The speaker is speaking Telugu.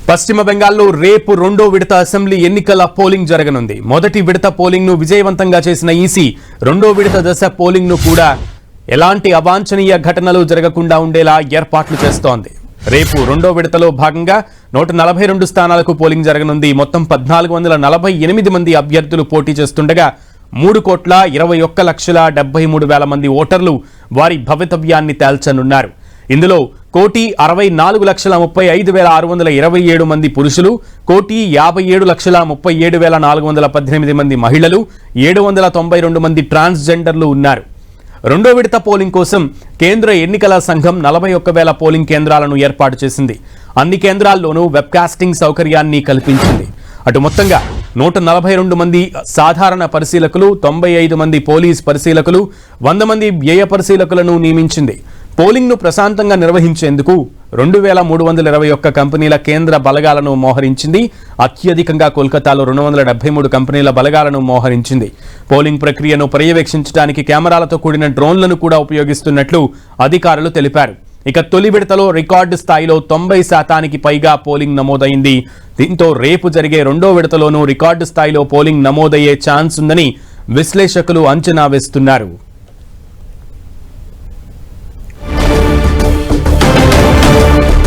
పశ్చిమ బెంగాల్లో రేపు రెండో విడత అసెంబ్లీ ఎన్నికల పోలింగ్ జరగనుంది. మొదటి విడత పోలింగ్ ను విజయవంతంగా చేసిన ఈసీ రెండో విడత దశ పోలింగ్ ను కూడా ఎలాంటి అవాంఛనీయ ఘటనలు జరగకుండా ఉండేలా ఏర్పాట్లు చేస్తోంది. రేపు రెండో విడతలో భాగంగా 142 స్థానాలకు పోలింగ్ జరగనుంది. మొత్తం 1448 మంది అభ్యర్థులు పోటీ చేస్తుండగా 3,21,73,000 మంది ఓటర్లు వారి భవితవ్యాన్ని తేల్చనున్నారు. ఇందులో 1,64,35,627 మంది పురుషులు, 1,57,37,418 మంది మహిళలు, 792 మంది ట్రాన్స్జెండర్లు ఉన్నారు. రెండో విడత పోలింగ్ కోసం కేంద్ర ఎన్నికల సంఘం 41,000 పోలింగ్ కేంద్రాలను ఏర్పాటు చేసింది. అన్ని కేంద్రాల్లోనూ వెబ్కాస్టింగ్ సౌకర్యాన్ని కల్పించింది. అటు మొత్తంగా 142 మంది సాధారణ పరిశీలకులు, 95 మంది పోలీస్ పరిశీలకులు, 100 మంది వ్యయ పరిశీలకులను నియమించింది. పోలింగ్ ను ప్రశాంతంగా నిర్వహించేందుకు 2,321 కంపెనీల కేంద్ర బలగాలను మోహరించింది. అత్యధికంగా కోల్కతాలో 273 కంపెనీల బలగాలను మోహరించింది. పోలింగ్ ప్రక్రియను పర్యవేక్షించడానికి కెమెరాలతో కూడిన డ్రోన్లను కూడా ఉపయోగిస్తున్నట్లు అధికారులు తెలిపారు. ఇక తొలి విడతలో రికార్డు స్థాయిలో 90% పైగా పోలింగ్ నమోదైంది. దీంతో రేపు జరిగే రెండో విడతలోనూ రికార్డు స్థాయిలో పోలింగ్ నమోదయ్యే ఛాన్స్ ఉందని విశ్లేషకులు అంచనా వేస్తున్నారు.